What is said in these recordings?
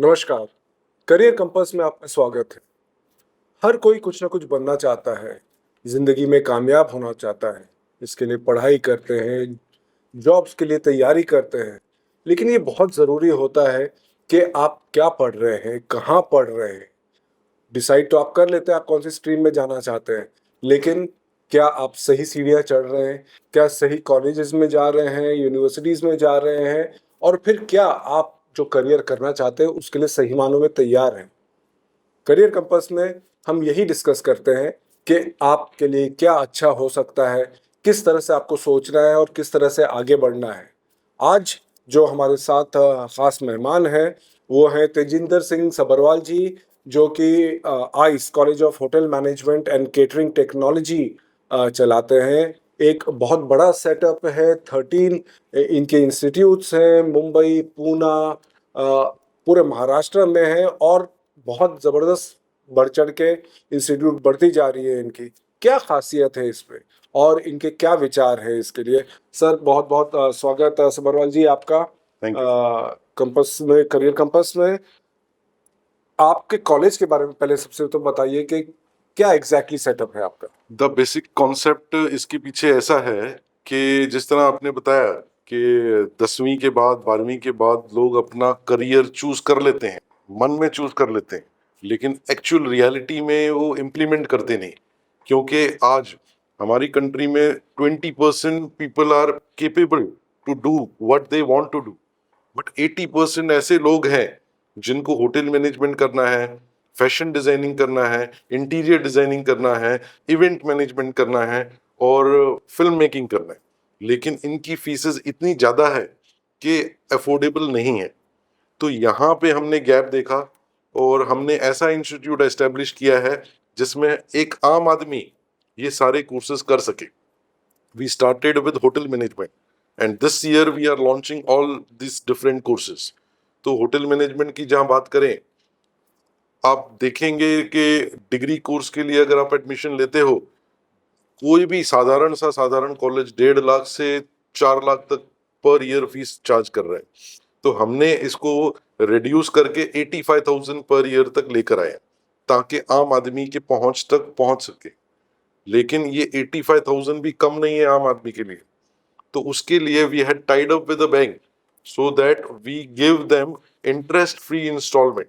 नमस्कार। Career compass में आपका स्वागत है। हर कोई कुछ ना कुछ बनना चाहता है, जिंदगी में कामयाब होना चाहता है। इसके लिए पढ़ाई करते हैं, जॉब्स के लिए तैयारी करते हैं। लेकिन ये बहुत ज़रूरी होता है कि आप क्या पढ़ रहे हैं, कहाँ पढ़ रहे हैं। डिसाइड तो आप कर लेते हैं आप कौन सी स्ट्रीम में जाना चाहते हैं, लेकिन क्या आप सही सीढ़ियाँ चढ़ रहे हैं? क्या सही कॉलेजेस में जा रहे हैं, यूनिवर्सिटीज़ में जा रहे हैं? और फिर क्या आप जो करियर करना चाहते हैं उसके लिए सही मानों में तैयार हैं? करियर कंपास में हम यही डिस्कस करते हैं कि आपके लिए क्या अच्छा हो सकता है, किस तरह से आपको सोचना है और किस तरह से आगे बढ़ना है। आज जो हमारे साथ खास मेहमान हैं, वो हैं तेजिंदर सिंह सबरवाल जी, जो कि ice college of hotel management and catering technology चलाते हैं। एक बहुत बड़ा सेटअप है, 13 इनके इंस्टीट्यूट्स हैं, मुंबई, पूना, पूरे महाराष्ट्र में है और बहुत ज़बरदस्त बढ़ चढ़ के इंस्टीट्यूट बढ़ती जा रही है इनकी। क्या खासियत है इस पे और इनके क्या विचार है इसके लिए? सर बहुत बहुत स्वागत सबरवाल जी आपका थैंक यू। कंपास में, करियर कंपास में। आपके कॉलेज के बारे में पहले सबसे तो बताइए कि क्या एग्जैक्टली सेटअप है आपका? द बेसिक कॉन्सेप्ट इसके पीछे ऐसा है कि जिस तरह आपने बताया कि 10वीं के बाद 12वीं के बाद लोग अपना करियर चूज कर लेते हैं, मन में चूज कर लेते हैं, लेकिन एक्चुअल रियलिटी में वो इम्प्लीमेंट करते नहीं, क्योंकि आज हमारी कंट्री में 20% people are capable to do what they want to do, but 80% ऐसे लोग हैं जिनको होटल मैनेजमेंट करना है, फैशन डिजाइनिंग करना है, इंटीरियर डिजाइनिंग करना है, इवेंट मैनेजमेंट करना है और फिल्म मेकिंग करना है, लेकिन इनकी फीसेस इतनी ज्यादा है कि अफोर्डेबल नहीं है। तो यहाँ पे हमने गैप देखा और हमने ऐसा इंस्टीट्यूट एस्टेब्लिश किया है जिसमें एक आम आदमी ये सारे कोर्सेज कर सके। We started with hotel management and this year we are launching all these different courses. तो होटल मैनेजमेंट की जहां बात करें, आप देखेंगे कि डिग्री कोर्स के लिए अगर आप एडमिशन लेते हो, कोई भी साधारण कॉलेज 1.5 लाख से 4 लाख तक पर ईयर फीस चार्ज कर रहा है। तो हमने इसको रिड्यूस करके 85,000 पर ईयर तक लेकर आए ताकि आम आदमी के पहुंच तक पहुंच सके। लेकिन ये 85,000 भी कम नहीं है आम आदमी के लिए। तो उसके लिए we had tied up with a bank so that we give them interest free instalment.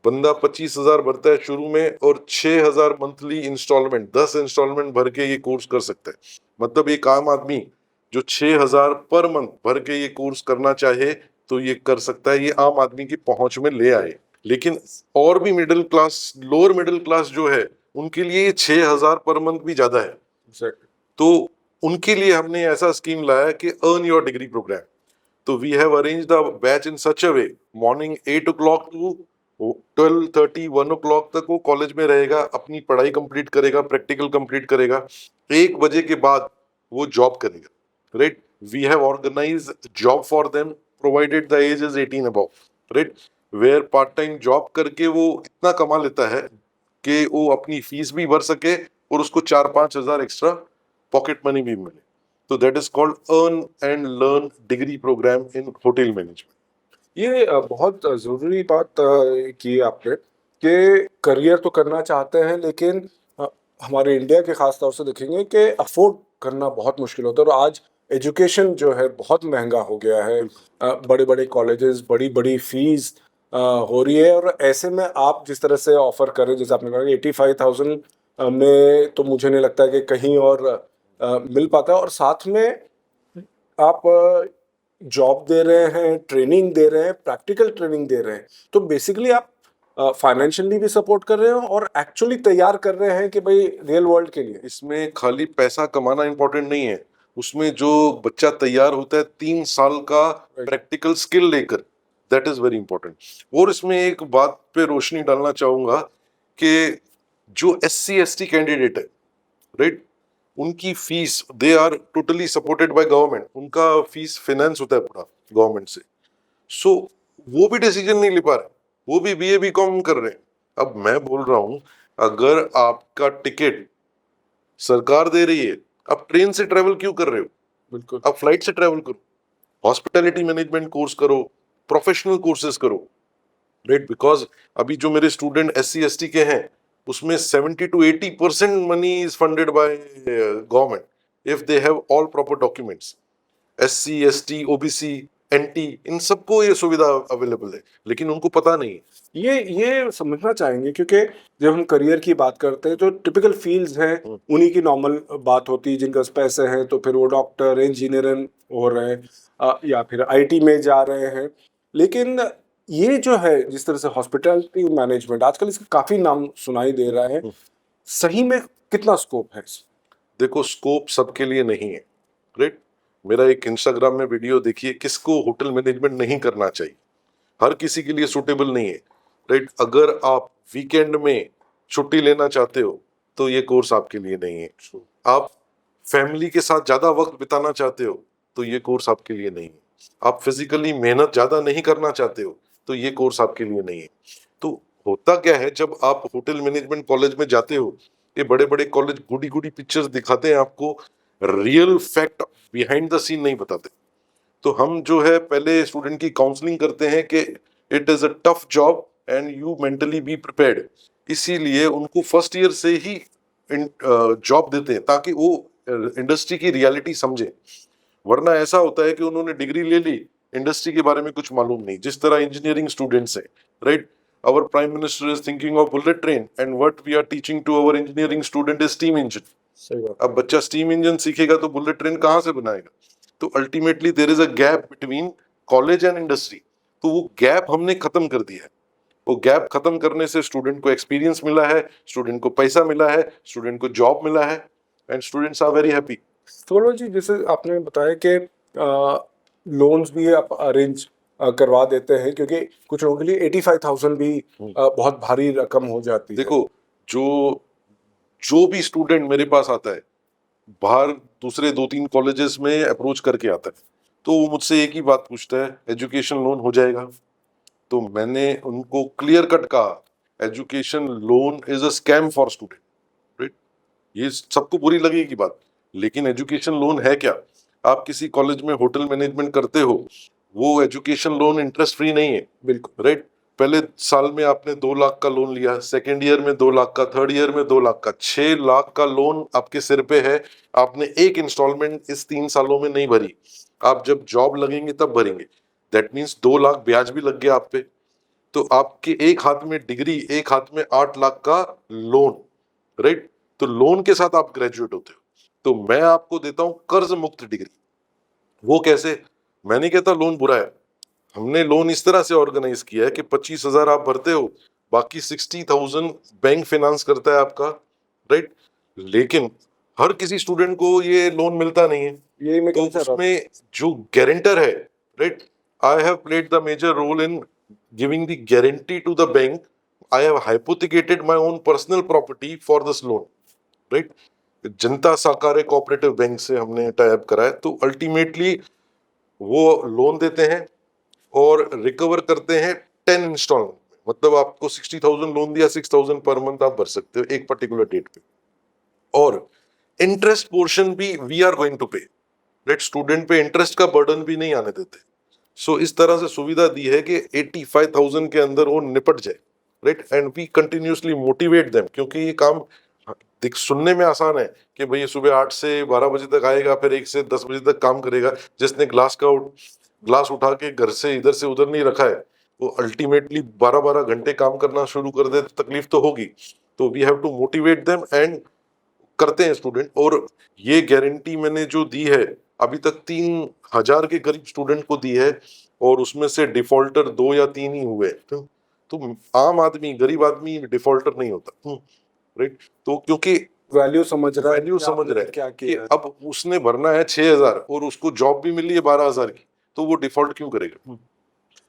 बंदा 25,000 भरता है शुरू में और 6,000 मंथली इंस्टॉलमेंट, 10 इंस्टॉलमेंट भर के ये कोर्स कर सकता है। मतलब एक आम आदमी जो 6,000 पर मंथ भर के ये कोर्स करना चाहे तो ये कर सकता है, ये आम आदमी की पहुंच में ले आए। लेकिन और भी middle class, lower middle class जो है, उनके लिए ये 6,000 पर मंथ भी ज्यादा है। Exactly. तो उनके लिए हमने ऐसा स्कीम लाया कि अर्न योर डिग्री प्रोग्राम। तो we have arranged the batch in such a way, morning 8 o'clock to 12:30 1 o'clock तक वो कॉलेज में रहेगा, अपनी पढ़ाई कंप्लीट करेगा, प्रैक्टिकल कंप्लीट करेगा। 1 बजे के बाद वो जॉब करेगा, right. We have organise job for them provided the age is 18 above, right. Where part time job करके वो इतना कमा लेता है कि वो अपनी फीस भी भर सके और उसको 4-5 हजार एक्स्ट्रा पॉकेट मनी भी मिले। तो that is called earn and learn degree programme in hotel management. ये बहुत ज़रूरी बात की आपने कि करियर तो करना चाहते हैं, लेकिन अ, हमारे इंडिया के ख़ास तौर से देखेंगे कि अफ़ोर्ड करना बहुत मुश्किल होता है और आज एजुकेशन जो है बहुत महँगा हो गया है। बड़े-बड़े कॉलेजेस, बड़ी-बड़ी फ़ीस हो रही है और ऐसे में आप जिस तरह से ऑफ़र कर रहे हैं, जैसे आपने कहा कि 85,000 में तो मुझे नहीं लगता है कि कहीं और मिल पाता है और साथ में आप जॉब दे रहे हैं, ट्रेनिंग दे रहे हैं, प्रैक्टिकल ट्रेनिंग दे रहे हैं। तो बेसिकली आप फाइनेंशियली भी सपोर्ट कर रहे हो और एक्चुअली तैयार कर रहे हैं कि भाई रियल वर्ल्ड के लिए। इसमें खाली पैसा कमाना इंपॉर्टेंट नहीं है, उसमें जो बच्चा तैयार होता है 3 साल का राइट। प्रैक्टिकल स्किल लेकर, दैट इज वेरी इंपॉर्टेंट। और इसमें एक बात पे रोशनी डालना चाहूंगा कि जो SC ST कैंडिडेट है, राइट, उनकी fees they are totally supported by government, उनका फीस फाइनेंस होता है पूरा गवर्नमेंट से। सो वो भी डिसीजन नहीं ले पा रहे, वो भी BA BCom कर रहे हैं। अब मैं बोल रहा हूं, अगर आपका टिकट सरकार दे रही है, आप ट्रेन से ट्रेवल क्यों कर रहे हो? बिल्कुल। आप फ्लाइट से ट्रेवल करो, हॉस्पिटैलिटी मैनेजमेंट कोर्स करो, प्रोफेशनल कोर्सेज करो। राइट, बिकॉज अभी जो मेरे स्टूडेंट SC ST के हैं उसमें 70 to 80% money is funded by government if they have all proper documents. SC ST OBC NT इन सबको ये सुविधा अवेलेबल है, लेकिन उनको पता नहीं है। ये समझना चाहेंगे, क्योंकि जब हम करियर की बात करते हैं तो टिपिकल फील्ड्स हैं, उन्हीं की नॉर्मल बात होती है। जिनके पास पैसे हैं तो फिर वो डॉक्टर, इंजीनियर हो रहे हैं, या फिर IT में जा रहे हैं। लेकिन ये जो है, जिस तरह से हॉस्पिटैलिटी मैनेजमेंट, आजकल इसका काफी नाम सुनाई दे रहा है, सही में कितना स्कोप है? देखो, स्कोप सबके लिए नहीं है, राइट। मेरा एक इंस्टाग्राम में वीडियो देखिए, किसको होटल मैनेजमेंट नहीं करना चाहिए, हर किसी के लिए सूटेबल नहीं है, राइट। अगर आप वीकेंड में छुट्टी लेना चाहते हो तो ये कोर्स आपके लिए नहीं है। आप फैमिली के साथ ज्यादा वक्त बिताना चाहते हो तो ये कोर्स आपके लिए नहीं है। आप फिजिकली मेहनत ज्यादा नहीं करना चाहते हो तो ये कोर्स आपके लिए नहीं है। तो होता क्या है, जब आप होटल मैनेजमेंट कॉलेज में जाते हो, ये बड़े बड़े कॉलेज गुडी गुडी पिक्चर्स दिखाते हैं आपको, real fact behind the scene नहीं बताते। तो हम जो है पहले स्टूडेंट की काउंसलिंग करते हैं कि it is a tough job and you mentally be prepared, इसीलिए उनको फर्स्ट ईयर से ही जॉब देते हैं ताकि वो इंडस्ट्री की रियलिटी समझे। वरना ऐसा होता है कि उन्होंने डिग्री ले ली, इंडस्ट्री के बारे में कुछ मालूम नहीं, जिस तरह इंजीनियरिंग स्टूडेंट्स हैं, right. Our prime minister is thinking of bullet train and what we are teaching to our engineering student is steam engine. सही बात। अब बच्चा स्टीम इंजन सीखेगा तो बुलेट ट्रेन कहाँ से बनाएगा? तो ultimately there is a gap between college and industry. तो वो गैप हमने खत्म कर दिया है। वो गैप खत्म करने से स्टूडेंट को एक्सपीरियंस मिला है, स्टूडेंट को पैसा मिला है, स्टूडेंट को जॉब मिला है and students are very happy. Saurabh ji, जैसे आपने बताया कि लोन्स भी आप अरेंज करवा देते हैं, क्योंकि कुछ लोगों के लिए 85,000 भी बहुत भारी रकम हो जाती है। देखो, जो भी स्टूडेंट मेरे पास आता है, बाहर दूसरे 2-3 कॉलेजेस में अप्रोच करके आता है, तो वो मुझसे एक ही बात पूछता है, एजुकेशन लोन हो जाएगा? तो मैंने उनको क्लियर कट कहा, education loan is a scam for student, right. ये सबको बुरी लगेगी बात, लेकिन एजुकेशन लोन है क्या? आप किसी कॉलेज में होटल मैनेजमेंट करते हो, वो एजुकेशन लोन इंटरेस्ट फ्री नहीं है, बिल्कुल, राइट। पहले साल में आपने 2 लाख का लोन लिया, सेकेंड ईयर में 2 लाख का, थर्ड ईयर में 2 लाख का, 6 लाख का लोन आपके सिर पे है। आपने एक इंस्टॉलमेंट इस 3 सालों में नहीं भरी, आप जब जॉब लगेंगे तब भरेंगे। दैट मीन्स 2 लाख ब्याज भी लग गया आप पे। तो आपके एक हाथ में डिग्री, एक हाथ में 8 लाख का लोन, राइट। तो लोन के साथ आप ग्रेजुएट होते हो। तो मैं आपको देता हूं कर्ज मुक्त डिग्री। वो कैसे? मैं नहीं कहता लोन बुरा है, हमने लोन इस तरह से ऑर्गेनाइज किया है कि 25,000 आप भरते हो, बाकी 60,000 बैंक फाइनेंस करता है आपका, राइट। लेकिन हर किसी स्टूडेंट को ये लोन मिलता नहीं है। यही मैं तो कहना चाह रहा उसमें जो गारंटर है, right, I have played the major role in giving the guarantee to the bank. I have hypothecated my own personal property for this loan, right. Janata Sahakari cooperative bank से हमने टाई अप करा है। तो अल्टीमेटली वो loan देते हैं और recover करते हैं 10 इंस्टॉलमेंट में। मतलब आपको 60,000 लोन दिया, 6,000 पर मंथ आप भर सकते हो एक पर्टिकुलर डेट पे। और इंटरेस्ट पोर्शन भी वी आर गोइंग टू पे, राइट। स्टूडेंट पे इंटरेस्ट का बर्डन भी नहीं आने देते। सो इस तरह से सुविधा दी है कि 85,000 के अंदर वो निपट जाए, right. And we continuously motivate them, क्योंकि ये काम देख सुनने में आसान है कि भाई सुबह 8 से 12 बजे तक आएगा, फिर 1 से 10 बजे तक काम करेगा। जिसने ग्लास उठा के घर से इधर से उधर नहीं रखा है, वो अल्टीमेटली 12-12 घंटे काम करना शुरू कर दे तो तकलीफ तो होगी। तो we have to motivate them and करते हैं स्टूडेंट। और ये गारंटी मैंने जो दी है अभी तक 3,000 के करीब स्टूडेंट को दी है, और उसमें से डिफॉल्टर 2 या 3 ही हुए। तो आम आदमी, गरीब आदमी डिफॉल्टर नहीं होता, राइट। तो क्योंकि वैल्यू समझ रहा है, वैल्यू समझ रहा है क्या कि किया है। अब उसने भरना है 6,000 और उसको जॉब भी मिली है 12,000 की, तो वो डिफॉल्ट क्यों करेगा?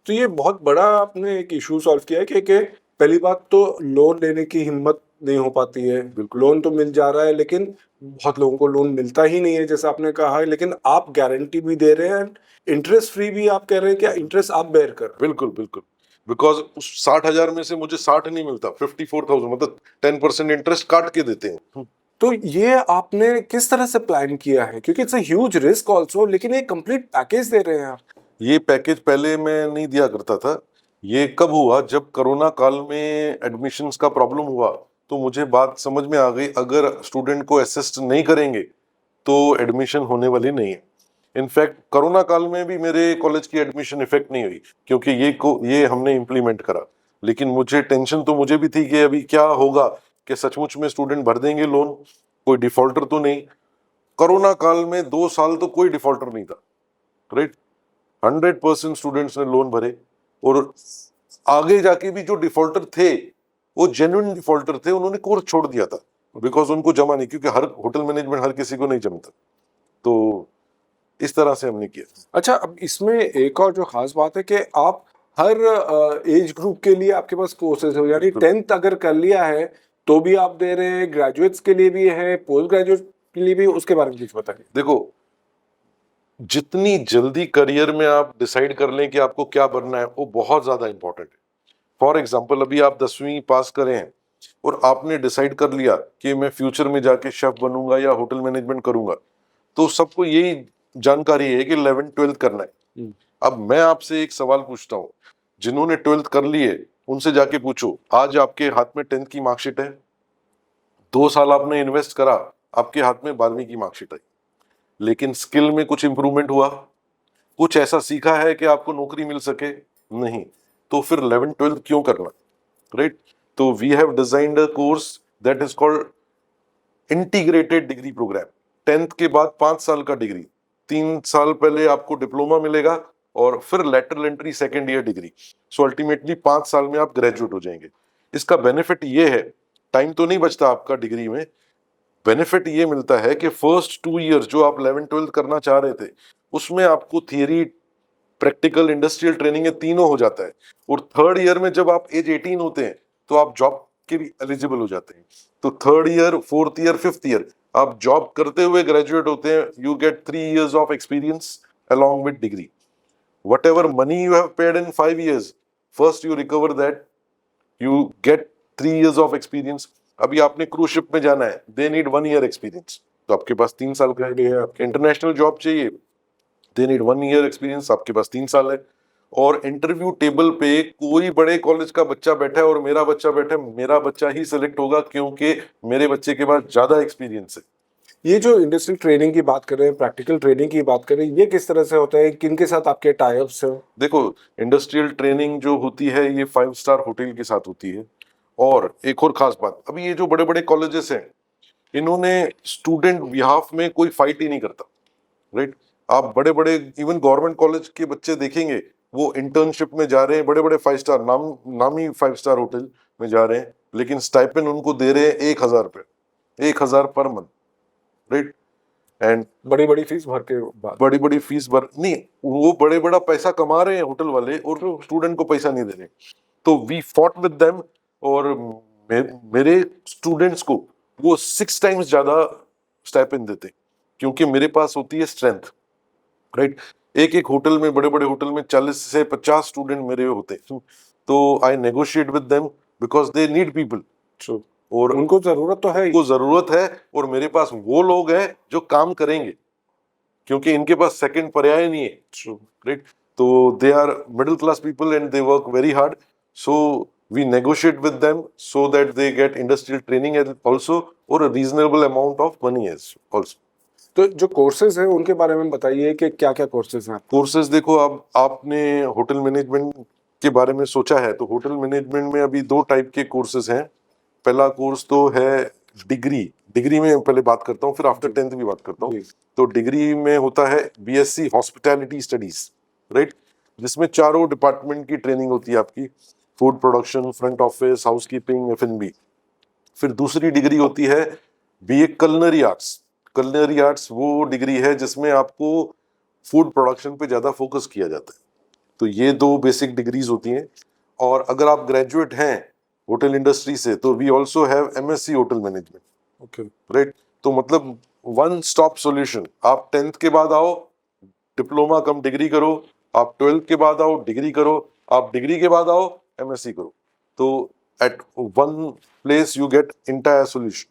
तो ये बहुत बड़ा आपने एक इशू सॉल्व किया है कि पहली बात तो लोन लेने की हिम्मत नहीं हो पाती है। लोन तो मिल जा रहा है, लेकिन बहुत लोगों को लोन मिलता ही नहीं है, जैसा आपने कहा है। लेकिन आप गारंटी भी दे रहे हैं, इंटरेस्ट फ्री भी आप कह रहे हैं, क्या इंटरेस्ट आप बेयर कर रहे हैं? बिल्कुल बिल्कुल। बिकॉज उस 60,000 में से मुझे 60 नहीं मिलता, 54,000, मतलब 10% इंटरेस्ट काट के देते हैं। तो ये आपने किस तरह से प्लान किया है, क्योंकि it's a huge risk also, लेकिन एक कंप्लीट पैकेज दे रहे हैं आप। ये पैकेज पहले मैं नहीं दिया करता था, ये कब हुआ, जब कोरोना काल में एडमिशन्स का प्रॉब्लम हुआ तो मुझे बात समझ में आ गई, अगर स्टूडेंट को असिस्ट नहीं करेंगे तो एडमिशन होने वाली नहीं है। इनफैक्ट कोरोना काल में भी मेरे कॉलेज की एडमिशन इफेक्ट नहीं हुई, क्योंकि ये हमने इम्प्लीमेंट करा। लेकिन मुझे टेंशन तो मुझे भी थी कि अभी क्या होगा, कि सचमुच में स्टूडेंट भर देंगे लोन, कोई डिफॉल्टर तो नहीं। कोरोना काल में 2 साल तो कोई डिफॉल्टर नहीं था, राइट। 100% स्टूडेंट्स ने लोन भरे, और आगे जाके भी जो डिफॉल्टर थे वो जेन्युइन डिफॉल्टर थे, उन्होंने कोर्स छोड़ दिया था बिकॉज उनको जमा नहीं, क्योंकि हर होटल मैनेजमेंट हर किसी को नहीं जमता। तो इस तरह से हमने किया। अच्छा, अब इसमें एक और जो खास बात है कि आप हर एज ग्रुप के लिए आपके पास कोर्सेज हो, यानी 10th अगर कर लिया है तो भी आप दे रहे हैं, ग्रेजुएट्स के लिए भी है, पोस्ट ग्रेजुएट के लिए भी, उसके बारे में कुछ बताइए। देखो, जितनी जल्दी करियर में आप डिसाइड कर लें कि आपको क्या बनना है, वो बहुत ज्यादा इंपॉर्टेंट है। फॉर एग्जाम्पल, अभी आप 10वीं पास करें हैं और आपने डिसाइड कर लिया कि मैं फ्यूचर में जाके शेफ बनूंगा या होटल मैनेजमेंट करूंगा, तो सबको यही जानकारी है कि 11th-12th करना है। अब मैं आपसे एक सवाल पूछता हूँ, जिन्होंने 12th कर लिए उनसे जाके पूछो, आज आपके हाथ में 10th की मार्कशीट है, 2 साल आपने इन्वेस्ट करा, आपके हाथ में 12वीं की मार्कशीट आई, लेकिन स्किल में कुछ इंप्रूवमेंट हुआ, कुछ ऐसा सीखा है कि आपको नौकरी मिल सके? नहीं। तो फिर 11th-12th क्यों करना, राइट? तो we have designed a course that is called integrated degree programme. 10th के बाद 5 साल का डिग्री, 3 साल पहले आपको डिप्लोमा मिलेगा और फिर lateral entry second year degree. So ultimately 5 साल में आप ग्रेजुएट हो जाएंगे। इसका बेनिफिट ये है, टाइम तो नहीं बचता आपका डिग्री में, बेनिफिट ये मिलता है कि फर्स्ट 2 इयर्स जो आप 11th-12th करना चाह रहे थे, उसमें आपको थियरी, प्रैक्टिकल, इंडस्ट्रियल ट्रेनिंग, ये तीनों हो जाता है। और 3rd ईयर में जब आप एज 18 होते हैं तो आप जॉब के भी एलिजिबल हो जाते हैं। तो 3rd year, 4th year, 5th year आप जॉब करते हुए ग्रेजुएट होते हैं। You get 3 years of experience along with degree. Whatever money you have paid in 5 years, first you recover that, you get 3 years of experience. अभी आपने cruise ship में जाना है, they need 1 year experience, तो आपके पास 3 साल का है। इंटरनेशनल जॉब चाहिए, they need 1 year experience, आपके पास 3 साल है। और इंटरव्यू टेबल पे कोई बड़े कॉलेज का बच्चा बैठा है और मेरा बच्चा बैठा है, मेरा बच्चा ही सिलेक्ट होगा, क्योंकि मेरे बच्चे के पास ज्यादा एक्सपीरियंस है। ये जो इंडस्ट्रियल ट्रेनिंग की बात कर रहे हैं, प्रैक्टिकल ट्रेनिंग की बात कर रहे हैं, ये किस तरह से होता है, किन के साथ आपके टाई अप्स हैं? देखो, इंडस्ट्रियल ट्रेनिंग जो होती है ये 5 स्टार होटल के साथ होती है। और एक और खास बात, अभी ये जो बड़े बड़े कॉलेजेस हैं, इन्होंने स्टूडेंट बिहाफ में कोई फाइट ही नहीं करता, राइट। आप बड़े बड़े इवन गवर्नमेंट कॉलेज के बच्चे देखेंगे, वो इंटर्नशिप में जा रहे हैं, बड़े बड़े 5 स्टार नामी 5 स्टार होटल में जा रहे हैं, लेकिन स्टाइपेंड उनको दे रहे हैं 1,000 रुपये, 1,000 पर मंथ, राइट। एंड बड़ी बड़ी फीस भर के बाद, बड़ी बड़ी फीस भर नहीं, वो बड़े बड़ा पैसा कमा रहे हैं होटल वाले, और स्टूडेंट को पैसा नहीं दे रहे। तो वी फॉट विद देम, और मेरे स्टूडेंट्स को वो 6 टाइम्स ज्यादा स्टाइपेंड देते, क्योंकि मेरे पास होती है स्ट्रेंथ, राइट। एक एक होटल में, बड़े बड़े होटल में 40 से 50 स्टूडेंट मेरे होते, तो I negotiate with them because they need people, और उनको जरूरत तो है ही। उनको जरूरत है, और मेरे पास वो लोग हैं जो काम करेंगे, क्योंकि इनके पास सेकंड पर्याय नहीं है, राइट। तो they are middle class people and they work very hard, so we negotiate with them so that they get industrial training also, और a reasonable amount of money also. तो जो कोर्सेज हैं उनके बारे में बताइए कि क्या क्या कोर्सेज हैं? कोर्सेज देखो, अब आपने होटल मैनेजमेंट के बारे में सोचा है, तो होटल मैनेजमेंट में अभी 2 टाइप के कोर्सेज हैं। पहला कोर्स तो है डिग्री में पहले बात करता हूँ, फिर आफ्टर 10th भी बात करता हूँ। तो डिग्री में होता है बीएससी हॉस्पिटैलिटी स्टडीज, राइट, जिसमें चारों डिपार्टमेंट की ट्रेनिंग होती है आपकी, food production, front office, housekeeping, F&B। फिर दूसरी डिग्री होती है BA culinary arts. Culinary arts वो डिग्री है जिसमें आपको फूड प्रोडक्शन पे ज्यादा फोकस किया जाता है। तो ये 2 बेसिक डिग्रीज होती हैं। और अगर आप ग्रेजुएट हैं होटल इंडस्ट्री से, तो we also have MSc hotel management, okay, right. तो मतलब वन स्टॉप सॉल्यूशन। आप 10th के बाद आओ, डिप्लोमा कम डिग्री करो, आप 12th के बाद आओ, डिग्री करो, आप डिग्री के बाद आओ, MSc करो। तो at one place you get entire solution.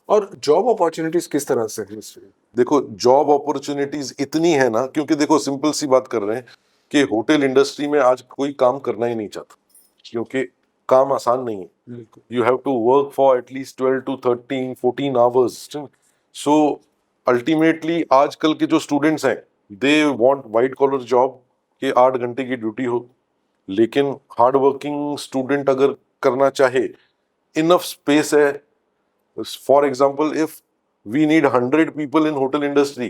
और जॉब अपॉर्चुनिटीज किस तरह से है इसमें? देखो, जॉब अपॉर्चुनिटीज इतनी है ना, क्योंकि देखो सिंपल सी बात कर रहे हैं कि होटल इंडस्ट्री में आज कोई काम करना ही नहीं चाहता, क्योंकि काम आसान नहीं है. बिल्कुल. You have to work for at least 12 to 13, 14 hours. So ultimately आजकल के जो स्टूडेंट्स हैं, they want white collar job कि 8 घंटे की ड्यूटी हो, लेकिन हार्ड वर्किंग स्टूडेंट अगर करना चाहे, इनफ स्पेस है. For example, if we need 100 people in hotel industry,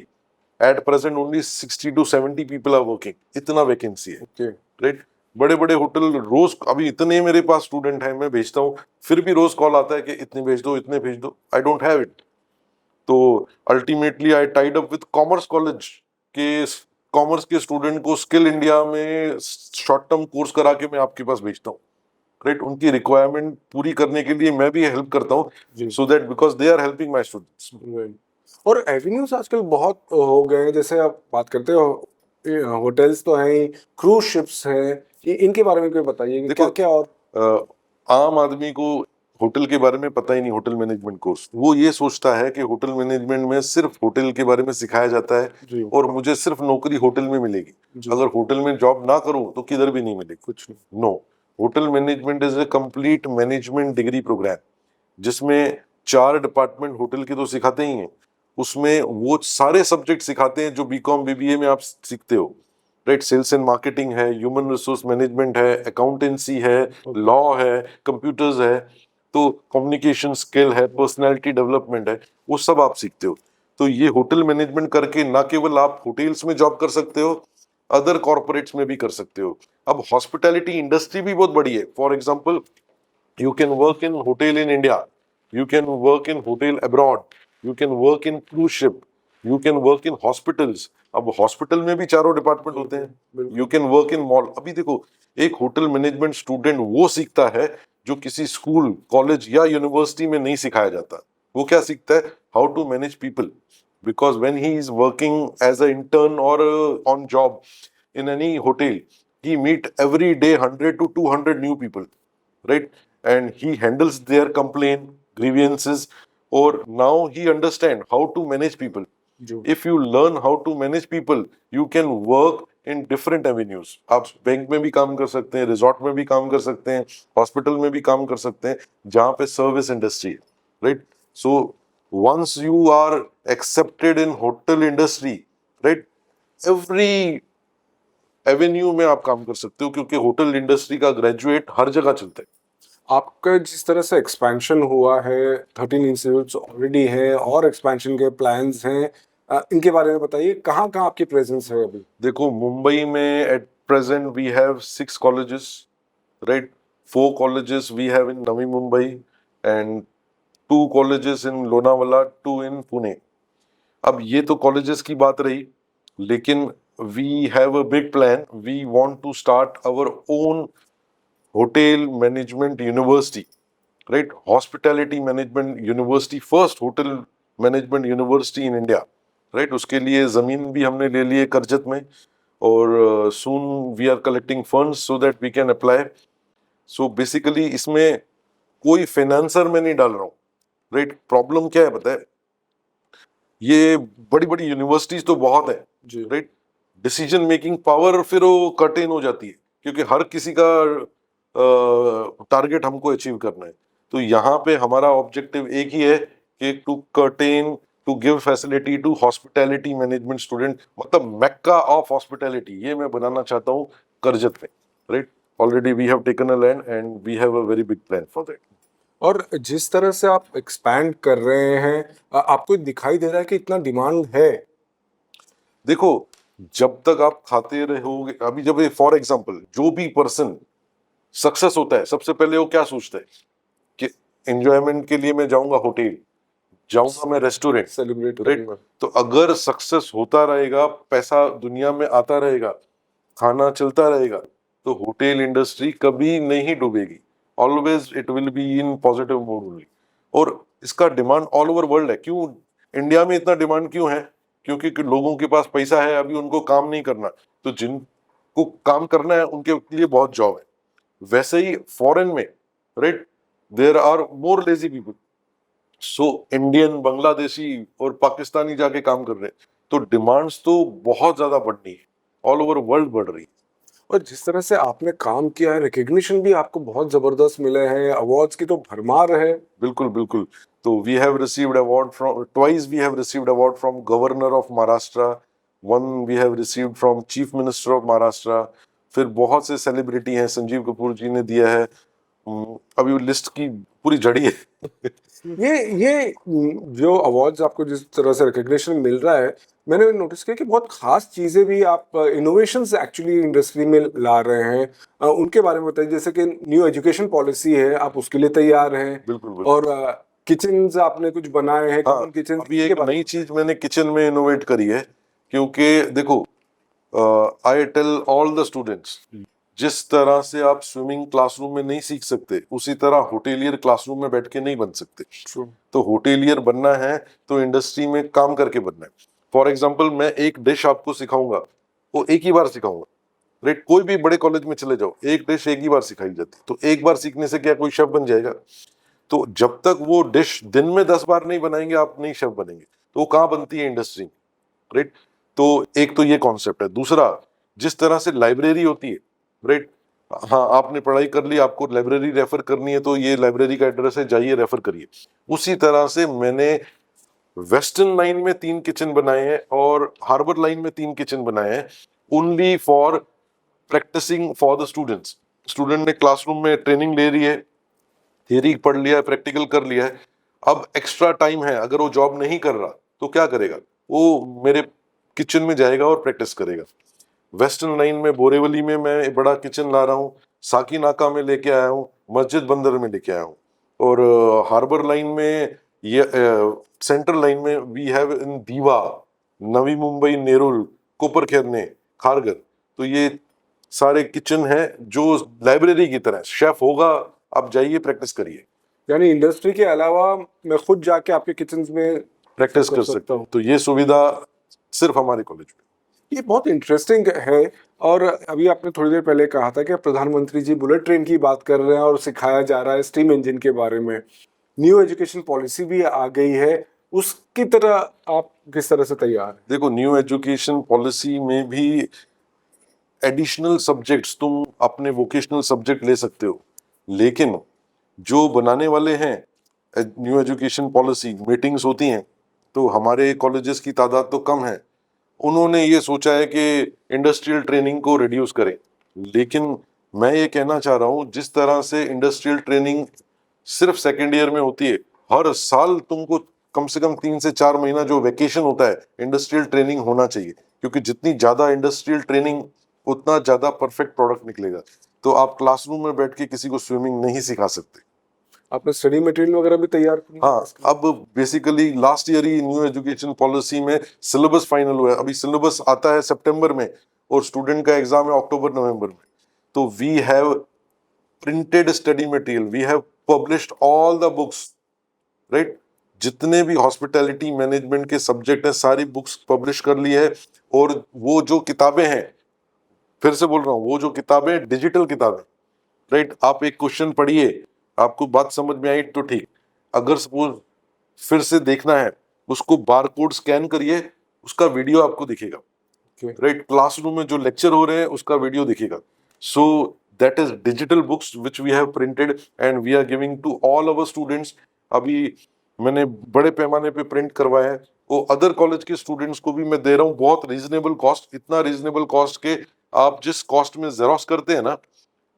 at present only 60 to 70 people are working. इतना वैकेंसी है, ओके. राइट. बड़े बड़े होटल रोज, अभी इतने मेरे पास स्टूडेंट हैं, मैं भेजता हूँ, फिर भी रोज कॉल आता है कि इतने भेज दो, इतने भेज दो. I don't have it. तो ultimately I tied up with commerce college के कॉमर्स के स्टूडेंट को स्किल इंडिया में शॉर्ट टर्म कोर्स करा के मैं आपके पास भेजता हूँ, राइट. उनकी रिक्वायरमेंट पूरी करने के लिए मैं भी हेल्प करता हूँ, so that because they are helping my students. और एवेन्यूज आजकल बहुत हो गए हैं. जैसे आप बात करते हो, होटल्स तो हैं, क्रूज शिप्स हैं, ये इनके बारे में कोई बताइए कि क्या देखो, क्या. और आम आदमी को होटल के बारे में पता ही नहीं, होटल मैनेजमेंट कोर्स. वो ये सोचता है कि होटल मैनेजमेंट में सिर्फ होटल के बारे में सिखाया जाता है जी. और मुझे सिर्फ नौकरी होटल में मिलेगी. जी. अगर होटल में जॉब ना करूं तो किधर भी नहीं मिलेगी. कुछ नहीं. No, hotel management is a complete management degree programme, जिसमें 4 डिपार्टमेंट होटल के तो सिखाते ही हैं, उसमें वो सारे सब्जेक्ट सिखाते हैं जो बीकॉम बीबीए में आप सीखते हो, राइट. सेल्स एंड मार्केटिंग है, ह्यूमन रिसोर्स मैनेजमेंट है, अकाउंटेंसी है, लॉ है, कंप्यूटर्स है, तो कम्युनिकेशन स्किल है, पर्सनालिटी डेवलपमेंट है, वो सब आप सीखते हो. तो ये होटल मैनेजमेंट करके ना केवल आप होटल्स में जॉब कर सकते हो, अदर कॉर्पोरेट्स में भी कर सकते हो. अब हॉस्पिटैलिटी इंडस्ट्री भी बहुत बड़ी है. For example, you can work in hotel in India, you can work in hotel abroad, you can work in cruise ship, you can work in hospitals. अब हॉस्पिटल में भी चारों डिपार्टमेंट होते हैं. You can work in mall. अभी देखो, एक hotel management student वो सीखता है जो किसी स्कूल, कॉलेज या यूनिवर्सिटी में नहीं सिखाया जाता. वो क्या सीखता है? How to manage people. Because when he is working as a intern और on job in any hotel, he meet every day 100 to 200 new people, right? And he handles their complaint, grievances, or now he understand how to manage people. जो If you learn how to manage people, you can work in different avenues. आप bank में भी काम कर सकते हैं, resort में भी काम कर सकते हैं, हॉस्पिटल में भी काम कर सकते हैं, जहाँ पे सर्विस इंडस्ट्री है, right. So once you are accepted in hotel industry, right, every Avenue में आप काम कर सकते हो, क्योंकि होटल इंडस्ट्री का ग्रेजुएट हर जगह चलता है. आपका जिस तरह से एक्सपेंशन हुआ है, 13 इंस्टीट्यूट्स ऑलरेडी हैं और एक्सपेंशन के प्लान्स हैं, इनके बारे में बताइए. कहाँ कहाँ आपकी प्रेजेंस है अभी? देखो, मुंबई में at present we have 6 colleges, right. 4 colleges we have in Navi Mumbai and 2 colleges in Lonavala, 2 in Pune. अब ये तो कॉलेजेस की बात रही, लेकिन we have a big plan. We want to start our own hotel management university, right. Hospitality management university, first hotel management university in India, right. उसके लिए जमीन भी हमने ले ली है करजत में, और soon we are collecting funds so that we can apply. So basically इसमें कोई फाइनेंसर में नहीं डाल रहा हूँ, राइट. प्रॉब्लम क्या है पता है? ये बड़ी बड़ी यूनिवर्सिटीज तो बहुत है, जी. राइट. डिसीजन मेकिंग पावर फिर वो कट इन हो जाती है, क्योंकि हर किसी का टारगेट हमको अचीव करना है. तो यहाँ पे हमारा ऑब्जेक्टिव एक ही है कि to curtain, to give facility to hospitality management student, मतलब मैक्का ऑफ हॉस्पिटैलिटी, ये मैं बनाना चाहता हूँ करजत में, right. Already we have taken a land and we have a very big plan for that. और जिस तरह से आप एक्सपैंड कर रहे हैं, आपको दिखाई दे रहा है कि इतना डिमांड है? देखो, जब तक आप खाते रहोगे, अभी जब फॉर एग्जांपल जो भी पर्सन सक्सेस होता है, सबसे पहले वो क्या सोचता है कि एंजॉयमेंट के लिए मैं जाऊंगा होटल, जाऊंगा मैं रेस्टोरेंट, सेलिब्रेट राइट. करूंगा. तो अगर सक्सेस होता रहेगा, पैसा दुनिया में आता रहेगा, खाना चलता रहेगा, तो होटल इंडस्ट्री कभी नहीं डूबेगी. Always it will be in positive mode only. और इसका डिमांड ऑल ओवर वर्ल्ड है. क्यों इंडिया में इतना डिमांड क्यों है? क्योंकि लोगों के पास पैसा है, अभी उनको काम नहीं करना, तो जिनको काम करना है उनके लिए बहुत जॉब है. वैसे ही फॉरेन में, right, there are more lazy people. So Indian, Bangladeshi और पाकिस्तानी जाके काम कर रहे हैं, तो डिमांड्स तो बहुत ज्यादा बढ़नी है, ऑल ओवर वर्ल्ड बढ़ रही है. और जिस तरह से आपने काम किया है, रिकग्निशन भी आपको बहुत जबरदस्त मिले हैं, अवार्ड्स की तो भरमार है। बिल्कुल बिल्कुल। तो we have received award from twice, we have received award from governor of Maharashtra, one we have received from chief minister of Maharashtra. फिर बहुत से सेलिब्रिटी हैं, संजीव कपूर जी ने दिया है। अभी वो लिस्ट की पूरी जड़ी है। ये जो अवार्ड्स आपको जिस तरह से रिकग्निशन मिल रहा है, मैंने नोटिस किया कि बहुत खास चीज़ें भी आप इनोवेशंस एक्चुअली इंडस्ट्री में ला रहे हैं। उनके बारे में बताइए, जैसे कि न्यू एजुकेशन पॉलिसी है, आप उसके लिए तैयार हैं। बिल्कुल बिल्कुल। और किचन्स आपने कुछ बनाए हैं, हाँ, कॉमन किचन अभी एक नई चीज मैंने किचन में इनोवेट करी है, क्योंकि देखो, I tell all the students, जिस तरह से आप स्विमिंग क्लासरूम में नहीं सीख सकते, उसी तरह होटेलियर क्लासरूम में बैठ के नहीं बन सकते। तो होटेलियर बनना है तो इंडस्ट्री में काम करके बनना है। फॉर एग्जाम्पल, मैं एक डिश आपको सिखाऊंगा, वो एक ही बार सिखाऊंगा, राइट? कोई भी बड़े कॉलेज में चले जाओ, एक डिश एक ही बार सिखाई जाती, तो एक बार सीखने से क्या कोई शेफ बन जाएगा? तो जब तक वो डिश दिन में 10 बार नहीं बनाएंगे, आप नहीं शेफ बनेंगे। तो वो कहाँ बनती है? Industry, right? तो एक तो ये कॉन्सेप्ट है। दूसरा, जिस तरह से लाइब्रेरी होती है, राइट? हाँ, आपने पढ़ाई कर ली, आपको लाइब्रेरी रेफर करनी है, तो ये लाइब्रेरी का एड्रेस है, जाइए रेफर करिए। उसी तरह से मैंने वेस्टर्न लाइन में 3 किचन बनाए हैं और हार्बर लाइन में 3 किचन बनाए हैं, only for practising for the students. Student ने क्लासरूम में ट्रेनिंग ले रही है, थियरी पढ़ लिया है, प्रैक्टिकल कर लिया है, अब एक्स्ट्रा टाइम है, अगर वो जॉब नहीं कर रहा तो क्या करेगा? वो मेरे किचन में जाएगा और प्रैक्टिस करेगा। वेस्टर्न लाइन में बोरेवली में मैं बड़ा किचन ला रहा हूँ, साकी नाका में लेके आया हूँ, मस्जिद बंदर में लेके आया हूँ, और हार्बर लाइन में, ये सेंट्रल लाइन में वी हैव इन दीवा, नवी मुंबई, नेरुल, कोपरखेरने, खारगर। तो ये सारे किचन हैं जो लाइब्रेरी की तरह, शेफ होगा, आप जाइए प्रैक्टिस करिए। यानी इंडस्ट्री के अलावा मैं खुद जाके आपके किचन्स में प्रैक्टिस कर सकता हूँ। तो ये सुविधा सिर्फ हमारे कॉलेज में। ये बहुत इंटरेस्टिंग है। और अभी आपने थोड़ी देर पहले कहा था कि प्रधानमंत्री जी बुलेट ट्रेन की बात कर रहे हैं और सिखाया जा रहा है स्टीम इंजन के बारे में। न्यू एजुकेशन पॉलिसी भी आ गई है, उसकी तरह आप किस तरह से तैयार हैं? देखो, न्यू एजुकेशन पॉलिसी में भी एडिशनल सब्जेक्ट्स, तुम अपने वोकेशनल सब्जेक्ट ले सकते हो, लेकिन जो बनाने वाले हैं न्यू एजुकेशन पॉलिसी, मीटिंग्स होती हैं, तो हमारे कॉलेजेस की तादाद तो कम है, उन्होंने ये सोचा है कि इंडस्ट्रियल ट्रेनिंग को रिड्यूस करें। लेकिन मैं ये कहना चाह रहा हूँ, जिस तरह से इंडस्ट्रियल ट्रेनिंग सिर्फ सेकेंड ईयर में होती है, हर साल तुमको कम से कम 3 से 4 महीना जो वेकेशन होता है, इंडस्ट्रियल ट्रेनिंग होना चाहिए, क्योंकि जितनी ज्यादा इंडस्ट्रियल ट्रेनिंग, उतना ज्यादा परफेक्ट प्रोडक्ट निकलेगा। तो आप क्लासरूम में बैठ के किसी को स्विमिंग नहीं सिखा सकते। आपने स्टडी मटेरियल वगैरह भी तैयार किया? हाँ, अब बेसिकली लास्ट ईयर ही न्यू एजुकेशन पॉलिसी में सिलेबस फाइनल हुआ है। अभी सिलेबस आता है सितंबर में और स्टूडेंट का एग्जाम है अक्टूबर नवंबर में। तो we have printed study material, we have published all the books, right? जितने भी हॉस्पिटैलिटी मैनेजमेंट के सब्जेक्ट हैं, सारी बुक्स पब्लिश कर ली है। और वो जो किताबें हैं, फिर से बोल रहा हूँ, वो जो किताबें डिजिटल किताबें, राइट? आप एक क्वेश्चन पढ़िए, आपको बात समझ में आई तो ठीक, अगर सपोज फिर से देखना है, उसको बारकोड स्कैन करिए, उसका वीडियो आपको दिखेगा, राइट? क्लासरूम में जो लेक्चर हो रहे हैं उसका वीडियो दिखेगा। So that is digital books which we have printed and we are giving to all our students. अभी मैंने बड़े पैमाने पे प्रिंट करवाया है, वो अदर कॉलेज के स्टूडेंट्स को भी मैं दे रहा हूँ, बहुत रीजनेबल कॉस्ट, इतना रीजनेबल कॉस्ट के आप जिस कॉस्ट में जेरोक्स करते हैं ना,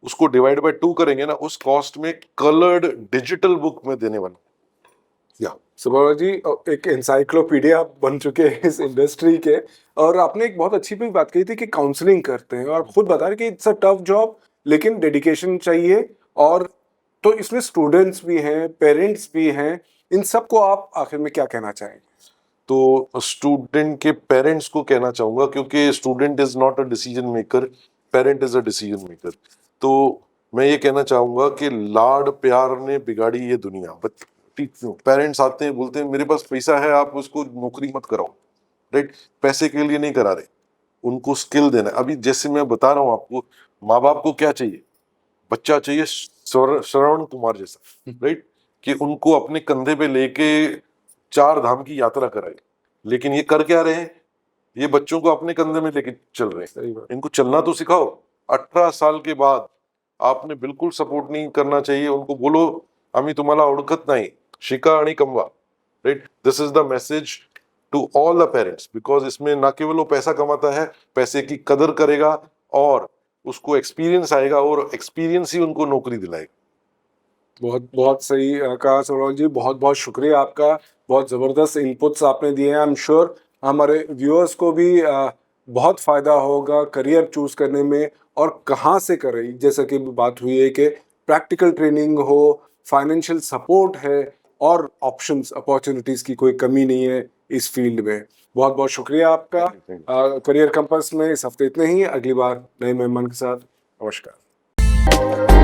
उसको डिवाइड बाय 2 करेंगे ना, उस कॉस्ट में कलर्ड डिजिटल बुक में देने वाला। या सुब्रह जी, एक एनसाइक्लोपीडिया आप बन चुके हैं इस इंडस्ट्री के। और आपने एक बहुत अच्छी भी बात कही थी कि काउंसलिंग करते हैं, और आप खुद बता रहे कि इट्स अ टफ जॉब, लेकिन डेडिकेशन चाहिए। और तो इसमें स्टूडेंट्स भी हैं, पेरेंट्स भी हैं, इन सबको आप आखिर में क्या कहना चाहेंगे? तो स्टूडेंट के पेरेंट्स को कहना चाहूंगा, क्योंकि student is not a decision maker, parent is a decision maker. तो मैं ये कहना चाहूंगा कि लाड प्यार ने बिगाड़ी ये दुनिया। पेरेंट्स आते हैं, बोलते हैं मेरे पास पैसा है, आप उसको नौकरी मत कराओ, राइट? पैसे के लिए नहीं करा रहे, उनको स्किल देना। अभी जैसे मैं बता रहा हूँ आपको, माँ बाप को क्या चाहिए? बच्चा चाहिए श्रवण कुमार जैसा, राइट? कि उनको अपने कंधे पे लेके 4 धाम की यात्रा कराए। लेकिन ये कर क्या रहे हैं? ये बच्चों को अपने कंधे में लेके चल रहे हैं। इनको चलना तो सिखाओ, 18 साल के बाद आपने बिल्कुल सपोर्ट नहीं करना चाहिए. उनको बोलो आम्ही तुम्हाला ओळखत नाही, शिका आणि कमवा. Right, this is the message to all the parents, because इसमें ना केवल वो पैसा कमाता है, पैसे की कदर करेगा और उसको एक्सपीरियंस आएगा और एक्सपीरियंस ही उनको नौकरी दिलाएगा. बहुत बहुत सही कहा सोनल जी, बहुत बहुत शुक्रिया आपका. बहुत ज़बरदस्त इनपुट्स आपने दिए हैं. आई एम श्योर हमारे व्यूअर्स को भी बहुत फ़ायदा होगा करियर चूज़ करने में, और कहाँ से करें. जैसा कि बात हुई है कि प्रैक्टिकल ट्रेनिंग हो, फाइनेंशियल सपोर्ट है, और ऑप्शंस अपॉर्चुनिटीज़ की कोई कमी नहीं है इस फील्ड में. बहुत बहुत शुक्रिया आपका. करियर कंपास में इस हफ्ते इतने ही. अगली बार नए मेहमान के साथ. नमस्कार.